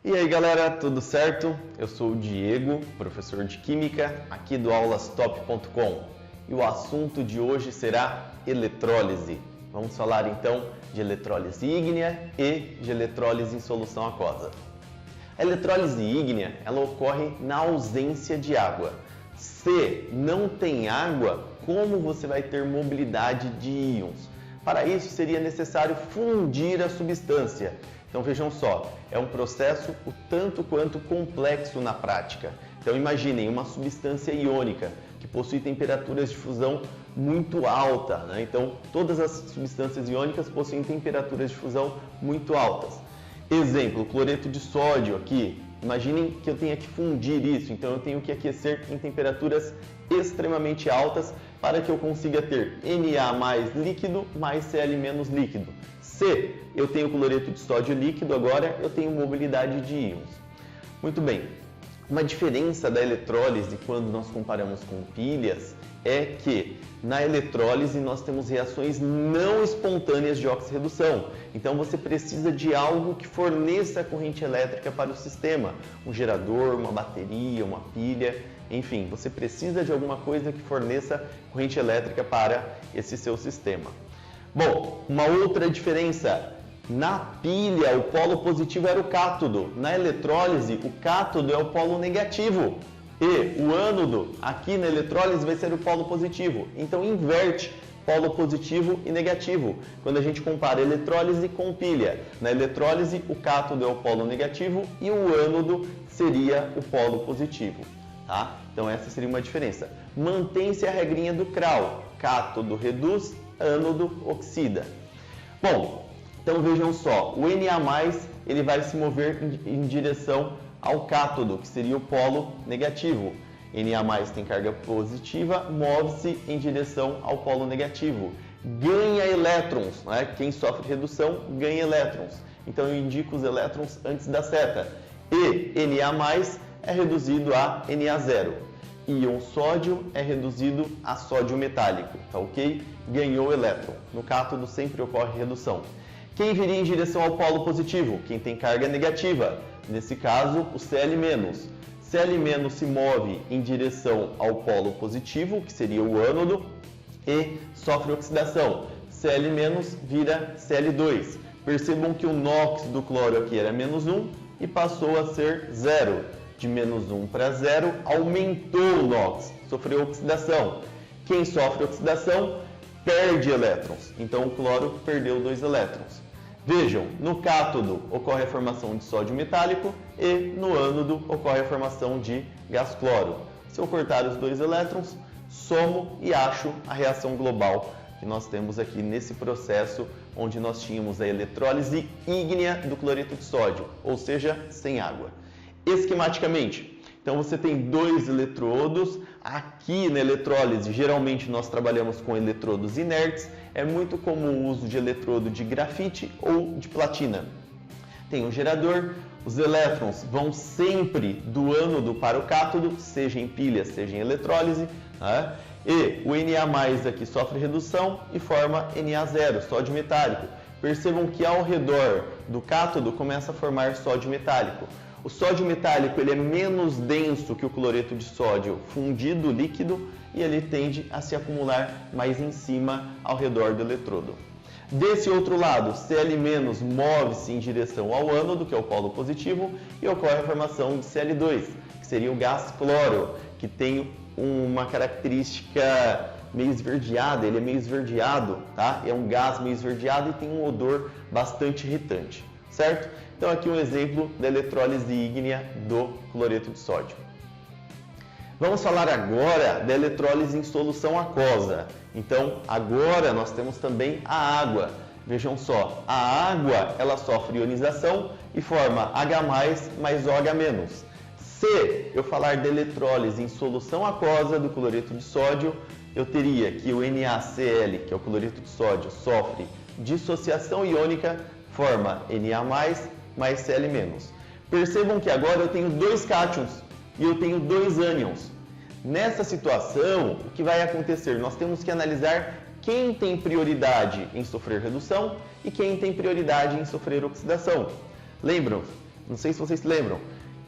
E aí galera, tudo certo? Eu sou o Diego, professor de Química aqui do aulastop.com e o assunto de hoje será eletrólise. Vamos falar então de eletrólise ígnea e de eletrólise em solução aquosa. A eletrólise ígnea ela ocorre na ausência de água. Se não tem água, como você vai ter mobilidade de íons? Para isso seria necessário fundir a substância. Então vejam só, é um processo o tanto quanto complexo na prática. Então imaginem uma substância iônica que possui temperaturas de fusão muito alta, né? Então todas as substâncias iônicas possuem temperaturas de fusão muito altas. Exemplo, cloreto de sódio aqui. Imaginem que eu tenha que fundir isso, então eu tenho que aquecer em temperaturas extremamente altas para que eu consiga ter Na mais líquido mais Cl menos líquido. Se eu tenho cloreto de sódio líquido, agora eu tenho mobilidade de íons. Muito bem, uma diferença da eletrólise quando nós comparamos com pilhas é que na eletrólise nós temos reações não espontâneas de oxirredução. Então você precisa de algo que forneça a corrente elétrica para o sistema, um gerador, uma bateria, uma pilha, enfim, você precisa de alguma coisa que forneça corrente elétrica para esse seu sistema. Bom, uma outra diferença, na pilha o polo positivo era o cátodo, na eletrólise o cátodo é o polo negativo e o ânodo aqui na eletrólise vai ser o polo positivo, então inverte polo positivo e negativo, quando a gente compara eletrólise com pilha. Na eletrólise o cátodo é o polo negativo e o ânodo seria o polo positivo. Tá? Então essa seria uma diferença. Mantém-se a regrinha do Kral, cátodo reduz, ânodo oxida. Bom, então vejam só, o Na+, ele vai se mover em direção ao cátodo, que seria o polo negativo. Na+ tem carga positiva, move-se em direção ao polo negativo. Ganha elétrons, né? Quem sofre redução ganha elétrons. Então eu indico os elétrons antes da seta. E Na+ é reduzido a Na0. Íon sódio é reduzido a sódio metálico, tá ok? Ganhou elétron. No cátodo sempre ocorre redução. Quem viria em direção ao polo positivo? Quem tem carga negativa. Nesse caso, o Cl-. Cl- se move em direção ao polo positivo, que seria o ânodo, e sofre oxidação. Cl- vira Cl2. Percebam que o NOx do cloro aqui era -1 e passou a ser 0. De -1 para 0, aumentou o NOx, sofreu oxidação. Quem sofre oxidação perde elétrons, então o cloro perdeu 2 elétrons. Vejam, no cátodo ocorre a formação de sódio metálico e no ânodo ocorre a formação de gás cloro. Se eu cortar os 2 elétrons, somo e acho a reação global que nós temos aqui nesse processo onde nós tínhamos a eletrólise ígnea do cloreto de sódio, ou seja, sem água. Esquematicamente, então você tem 2 eletrodos, aqui na eletrólise geralmente nós trabalhamos com eletrodos inertes, é muito comum o uso de eletrodo de grafite ou de platina. Tem um gerador, os elétrons vão sempre do ânodo para o cátodo, seja em pilha, seja em eletrólise, né? E o Na+ aqui sofre redução e forma Na0, sódio metálico. Percebam que ao redor do cátodo começa a formar sódio metálico. O sódio metálico ele é menos denso que o cloreto de sódio fundido líquido e ele tende a se acumular mais em cima ao redor do eletrodo. Desse outro lado, Cl- move-se em direção ao ânodo, que é o polo positivo, e ocorre a formação de Cl2, que seria o gás cloro, que tem uma característica meio esverdeada, ele é meio esverdeado, tá? É um gás meio esverdeado e tem um odor bastante irritante, certo? Então aqui um exemplo da eletrólise ígnea do cloreto de sódio. Vamos falar agora da eletrólise em solução aquosa. Então agora nós temos também a água. Vejam só, a água ela sofre ionização e forma H+, mais OH-. Se eu falar de eletrólise em solução aquosa do cloreto de sódio, eu teria que o NaCl, que é o cloreto de sódio, sofre dissociação iônica, forma Na+, mais Cl-. Percebam que agora eu tenho 2 cátions e eu tenho 2 ânions. Nessa situação, o que vai acontecer? Nós temos que analisar quem tem prioridade em sofrer redução e quem tem prioridade em sofrer oxidação. Lembram? Não sei se vocês se lembram.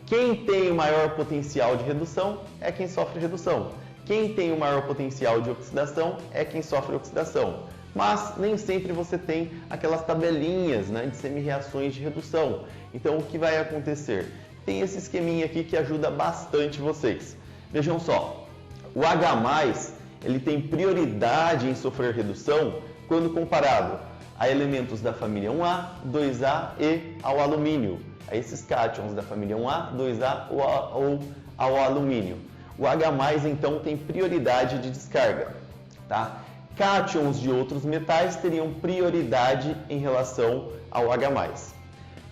Quem tem o maior potencial de redução é quem sofre redução. Quem tem o maior potencial de oxidação é quem sofre oxidação. Mas nem sempre você tem aquelas tabelinhas, né, de semi-reações de redução. Então o que vai acontecer? Tem esse esqueminha aqui que ajuda bastante vocês. Vejam só, o H+, ele tem prioridade em sofrer redução quando comparado a elementos da família 1A, 2A e ao alumínio, a esses cátions da família 1A, 2A ou ao alumínio. O H+, então, tem prioridade de descarga, tá? Cátions de outros metais teriam prioridade em relação ao H+.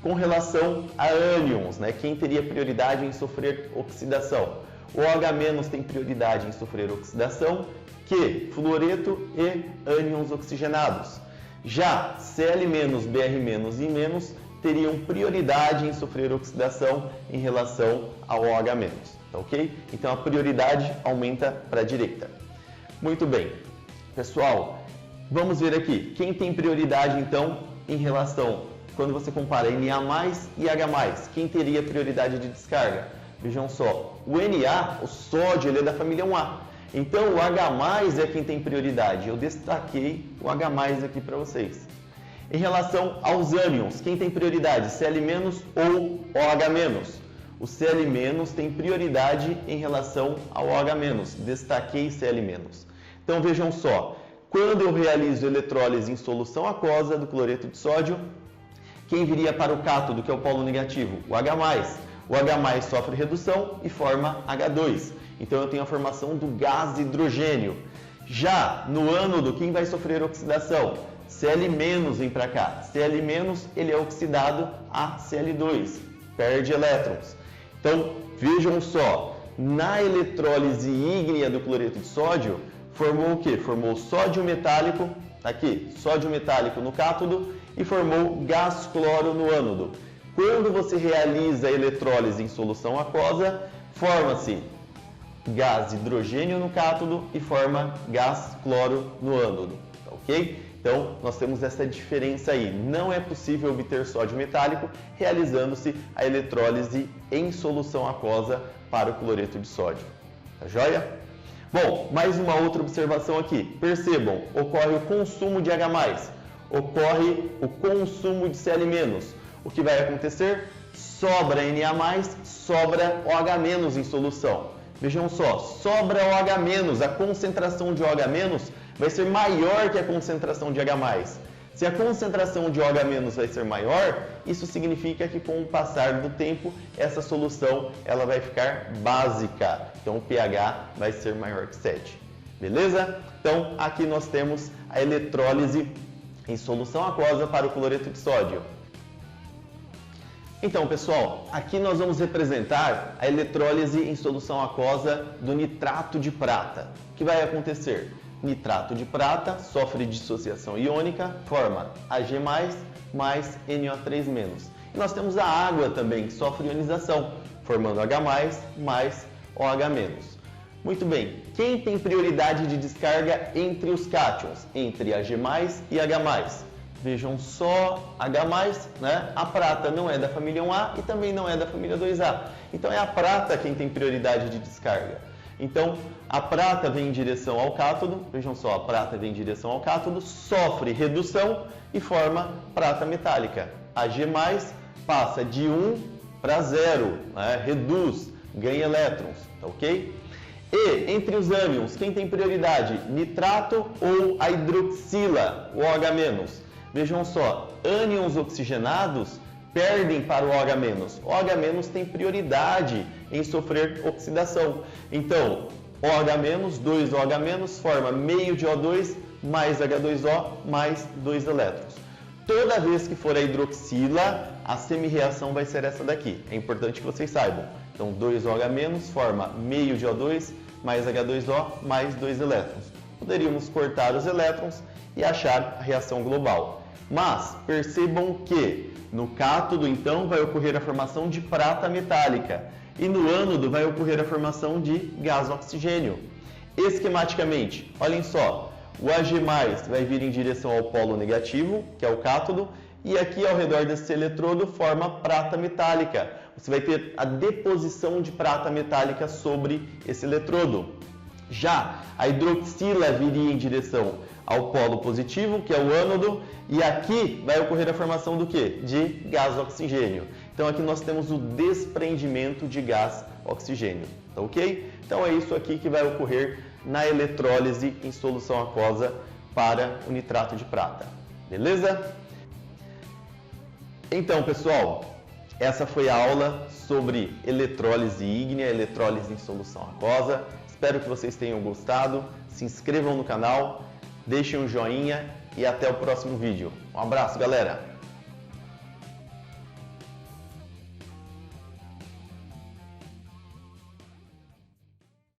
Com relação a ânions, né, quem teria prioridade em sofrer oxidação? O OH- tem prioridade em sofrer oxidação que fluoreto e ânions oxigenados. Já Cl-, Br- e menos teriam prioridade em sofrer oxidação em relação ao OH-, tá ok? Então a prioridade aumenta para a direita. Muito bem, pessoal, vamos ver aqui. Quem tem prioridade então em relação, quando você compara Na+, e H+, quem teria prioridade de descarga? Vejam só, o Na, o sódio, ele é da família 1A. Então o H+ é quem tem prioridade. Eu destaquei o H+ aqui para vocês. Em relação aos ânions, quem tem prioridade? Cl- ou OH-? O Cl- tem prioridade em relação ao OH-. Destaquei Cl-. Então vejam só, quando eu realizo eletrólise em solução aquosa do cloreto de sódio, quem viria para o cátodo, que é o polo negativo? O H+. O H+ sofre redução e forma H2. Então eu tenho a formação do gás hidrogênio. Já no ânodo, quem vai sofrer oxidação? Cl- vem para cá. Cl- ele é oxidado a Cl2, perde elétrons. Então vejam só, na eletrólise ígnea do cloreto de sódio, formou o que? Formou sódio metálico, aqui, sódio metálico no cátodo e formou gás cloro no ânodo. Quando você realiza a eletrólise em solução aquosa, forma-se gás hidrogênio no cátodo e forma gás cloro no ânodo, tá ok? Então, nós temos essa diferença aí. Não é possível obter sódio metálico realizando-se a eletrólise em solução aquosa para o cloreto de sódio. Tá joia? Bom, mais uma outra observação aqui. Percebam, ocorre o consumo de H+, ocorre o consumo de Cl-. O que vai acontecer? Sobra Na+, sobra OH- em solução. Vejam só, sobra OH-, a concentração de OH- vai ser maior que a concentração de H+. Se a concentração de OH- vai ser maior, isso significa que com o passar do tempo, essa solução ela vai ficar básica. Então o pH vai ser maior que 7. Beleza? Então aqui nós temos a eletrólise em solução aquosa para o cloreto de sódio. Então, pessoal, aqui nós vamos representar a eletrólise em solução aquosa do nitrato de prata. O que vai acontecer? Nitrato de prata sofre dissociação iônica, forma Ag+, mais NO3-. E nós temos a água também, que sofre ionização, formando H+, mais OH-. Muito bem, quem tem prioridade de descarga entre os cátions, entre Ag+, e H+? Vejam só, H+, né? A prata não é da família 1A e também não é da família 2A. Então é a prata quem tem prioridade de descarga. Então a prata vem em direção ao cátodo, vejam só, a prata vem em direção ao cátodo, sofre redução e forma prata metálica. Ag+ passa de 1 para 0, né? Reduz, ganha elétrons, tá ok? E entre os ânions, quem tem prioridade? Nitrato ou a hidroxila, o OH-? Vejam só, ânions oxigenados perdem para o OH-. O OH- tem prioridade em sofrer oxidação. Então, OH-, 2 OH-, forma meio de O2 mais H2O mais 2 elétrons. Toda vez que for a hidroxila, a semi-reação vai ser essa daqui. É importante que vocês saibam. Então, 2 OH- forma meio de O2 mais H2O mais 2 elétrons. Poderíamos cortar os elétrons e achar a reação global. Mas percebam que no cátodo, então, vai ocorrer a formação de prata metálica e no ânodo vai ocorrer a formação de gás oxigênio. Esquematicamente, olhem só, o Ag+ vai vir em direção ao polo negativo, que é o cátodo, e aqui ao redor desse eletrodo forma prata metálica. Você vai ter a deposição de prata metálica sobre esse eletrodo. Já a hidroxila viria em direção ao polo positivo, que é o ânodo, e aqui vai ocorrer a formação do quê? De gás oxigênio. Então aqui nós temos o desprendimento de gás oxigênio, tá ok? Então é isso aqui que vai ocorrer na eletrólise em solução aquosa para o nitrato de prata, beleza? Então, pessoal, essa foi a aula sobre eletrólise ígnea, eletrólise em solução aquosa. Espero que vocês tenham gostado. Se inscrevam no canal, deixem um joinha e até o próximo vídeo. Um abraço, galera!